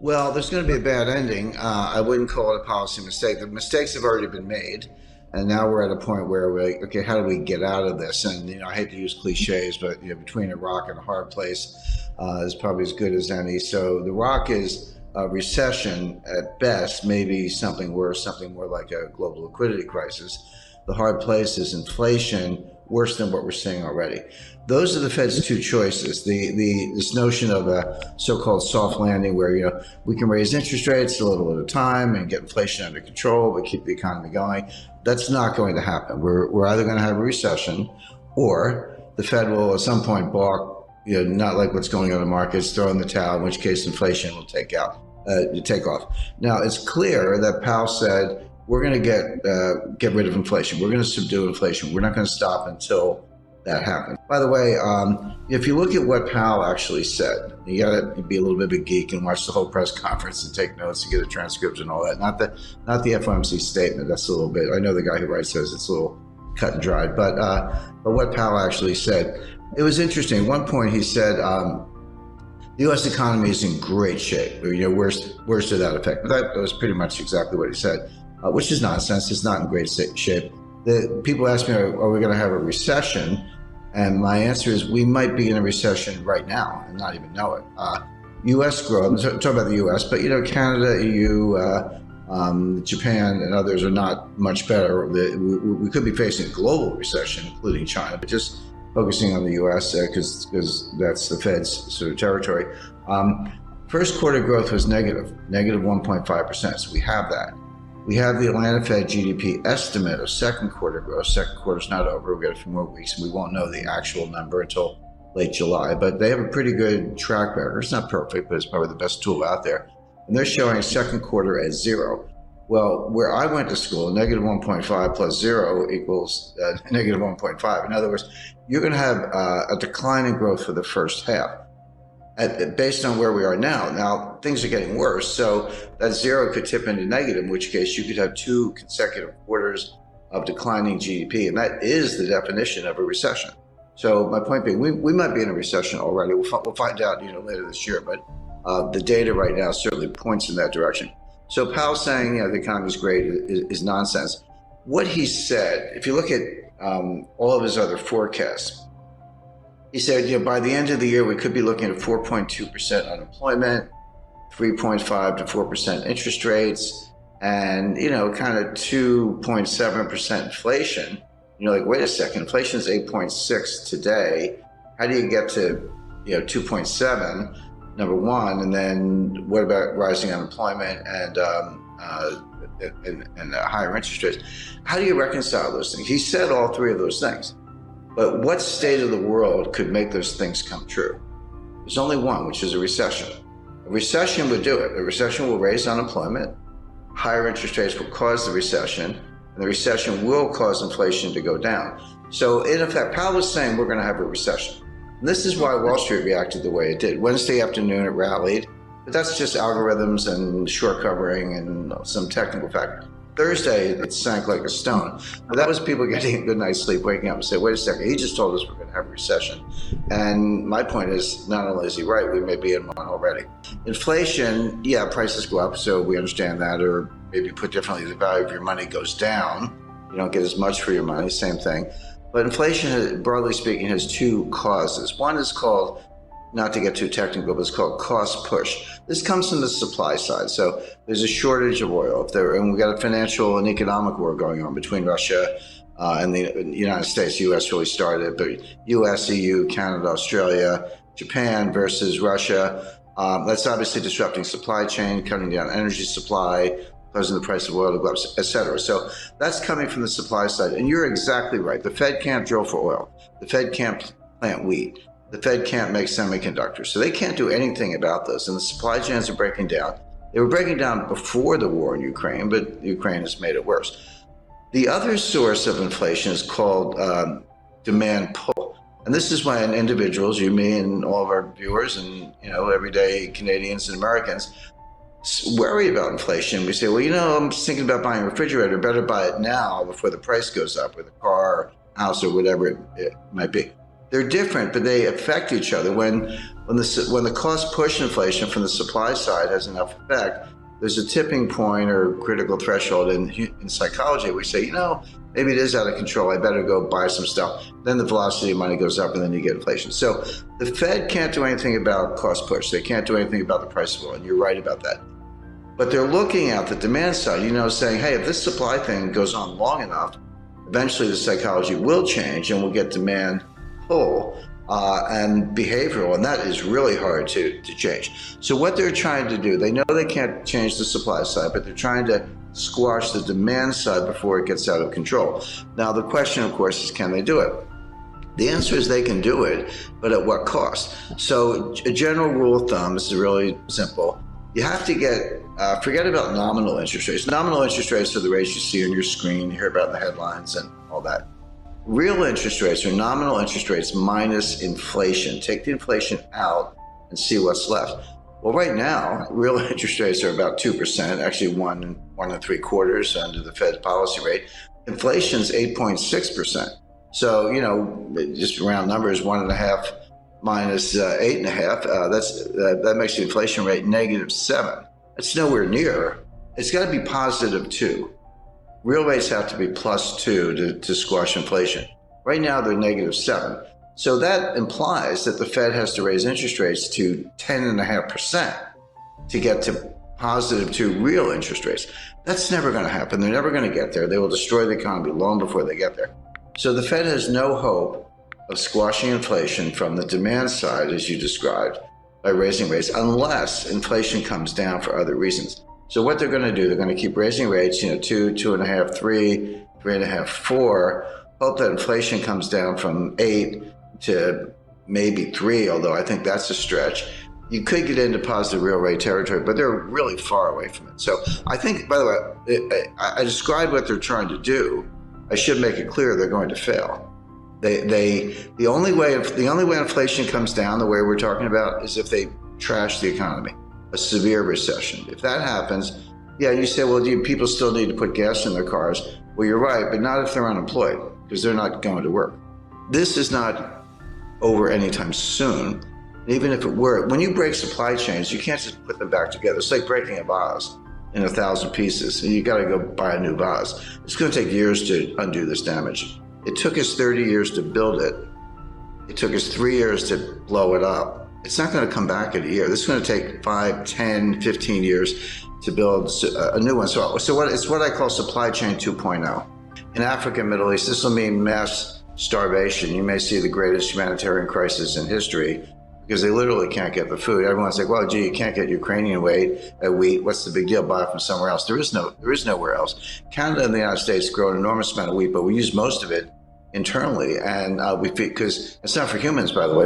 Well, there's going to be a bad ending. I wouldn't call it a policy mistake. The mistakes have already been made, and now we're at a point where we're like, okay, how do we get out of this? And I hate to use cliches, but between a rock and a hard place is probably as good as any. So the rock is a recession at best, maybe something worse, something more like a global liquidity crisis. The hard place is inflation, worse than what we're seeing already. Those are the Fed's two choices. This notion of a so-called soft landing, where we can raise interest rates a little at a time and get inflation under control, but keep the economy going. That's not going to happen. We're either going to have a recession, or the Fed will at some point balk. Not like what's going on in the markets, throw in the towel, in which case inflation will take off. Now it's clear that Powell said we're going to get rid of inflation. We're going to subdue inflation. We're not going to stop until that happens. By the way, if you look at what Powell actually said, you got to be a little bit of a geek and watch the whole press conference and take notes and get a transcript and all that. Not the FOMC statement. That's a little bit. I know the guy who writes says it's a little cut and dried, but what Powell actually said, it was interesting. At one point, he said the U.S. economy is in great shape. Worse to that effect. But that was pretty much exactly what he said, which is nonsense. It's not in great shape. The people ask me, are we going to have a recession? And my answer is, we might be in a recession right now and not even know it. U.S. growth, I'm talking about the U.S., but Canada, EU, Japan, and others are not much better. We could be facing a global recession, including China, but just focusing on the U.S. Because that's the Fed's sort of territory. First quarter growth was negative 1.5%. So we have that. We have the Atlanta Fed GDP estimate of second quarter growth. Second quarter's not over. We've got a few more weeks, and we won't know the actual number until late July. But they have a pretty good track record. It's not perfect, but it's probably the best tool out there. And they're showing second quarter as zero. Well, where I went to school, negative 1.5 plus zero equals negative 1.5. In other words, you're going to have a decline in growth for the first half. Based on where we are now. Now, things are getting worse, so that zero could tip into negative, in which case you could have 2 consecutive quarters of declining GDP, and that is the definition of a recession. So my point being, we might be in a recession already. We'll find out later this year, but the data right now certainly points in that direction. So Powell saying the economy is great is nonsense. What he said, if you look at all of his other forecasts, he said, by the end of the year, we could be looking at 4.2% unemployment, 3.5 to 4% interest rates, and, kind of 2.7% inflation. Wait a second, inflation is 8.6 today. How do you get to, 2.7, number one? And then what about rising unemployment and higher interest rates? How do you reconcile those things? He said all three of those things. But what state of the world could make those things come true? There's only one, which is a recession. A recession would do it. A recession will raise unemployment, higher interest rates will cause the recession, and the recession will cause inflation to go down. So in effect, Powell was saying we're going to have a recession. And this is why Wall Street reacted the way it did. Wednesday afternoon, it rallied, but that's just algorithms and short covering and some technical factors. Thursday, it sank like a stone. But that was people getting a good night's sleep, waking up and say, wait a second, he just told us we're going to have a recession. And my point is, not only is he right, we may be in one already. Inflation, prices go up, so we understand that, or maybe put differently, the value of your money goes down. You don't get as much for your money, same thing. But inflation, broadly speaking, has 2 causes. One is called, not to get too technical, but it's called cost push. This comes from the supply side. So there's a shortage of oil. And we've got a financial and economic war going on between Russia and the United States. The U.S. really started, but U.S., EU, Canada, Australia, Japan versus Russia. That's obviously disrupting supply chain, cutting down energy supply, causing the price of oil to go up, et cetera. So that's coming from the supply side. And you're exactly right. The Fed can't drill for oil. The Fed can't plant wheat. The Fed can't make semiconductors, so they can't do anything about this. And the supply chains are breaking down. They were breaking down before the war in Ukraine, but Ukraine has made it worse. The other source of inflation is called demand pull. And this is why individuals, you, me, and all of our viewers and, everyday Canadians and Americans worry about inflation. We say, well, I'm just thinking about buying a refrigerator. Better buy it now before the price goes up, or the car, or house, or whatever it might be. They're different, but they affect each other. When When the cost push inflation from the supply side has enough effect, there's a tipping point or critical threshold in psychology. We say, maybe it is out of control. I better go buy some stuff. Then the velocity of money goes up and then you get inflation. So the Fed can't do anything about cost push. They can't do anything about the price of oil, and you're right about that. But they're looking at the demand side, saying, hey, if this supply thing goes on long enough, eventually the psychology will change and we'll get demand pull and behavioral, and that is really hard to change. So what they're trying to do, they know they can't change the supply side, but they're trying to squash the demand side before it gets out of control. Now, the question, of course, is can they do it? The answer is they can do it, but at what cost? So a general rule of thumb, this is really simple. You have to get, forget about nominal interest rates. Nominal interest rates are the rates you see on your screen, you hear about in the headlines and all that. Real interest rates are nominal interest rates minus inflation. Take the inflation out and see what's left. Well, right now, real interest rates are about 2%, actually 1.75% under the Fed policy rate. Inflation's 8.6%. So, just round numbers, 1.5 minus 8.5, that makes the inflation rate -7. That's nowhere near. It's got to be +2. Real rates have to be +2 to squash inflation. Right now, they're -7. So that implies that the Fed has to raise interest rates to 10.5% to get to +2 real interest rates. That's never going to happen. They're never going to get there. They will destroy the economy long before they get there. So the Fed has no hope of squashing inflation from the demand side, as you described, by raising rates, unless inflation comes down for other reasons. So what they're going to do, they're going to keep raising rates, 2, 2.5, 3, 3.5, 4, hope that inflation comes down from 8 to maybe 3, although I think that's a stretch. You could get into positive real rate territory, but they're really far away from it. So I think, by the way, I described what they're trying to do. I should make it clear they're going to fail. The only way inflation comes down, the way we're talking about, is if they trash the economy, a severe recession. If that happens, you say, well, people still need to put gas in their cars? Well, you're right, but not if they're unemployed, because they're not going to work. This is not over anytime soon. Even if it were, when you break supply chains, you can't just put them back together. It's like breaking a vase in 1,000 pieces. You got to go buy a new vase. It's going to take years to undo this damage. It took us 30 years to build it. It took us 3 years to blow it up. It's not going to come back in a year. This is going to take 5, 10, 15 years to build a new one. So it's what I call supply chain 2.0. In Africa and Middle East, this will mean mass starvation. You may see the greatest humanitarian crisis in history because they literally can't get the food. Everyone's like, well, gee, you can't get Ukrainian wheat. What's the big deal? Buy it from somewhere else. There is nowhere else. Canada and the United States grow an enormous amount of wheat, but we use most of it internally, and because it's not for humans, by the way.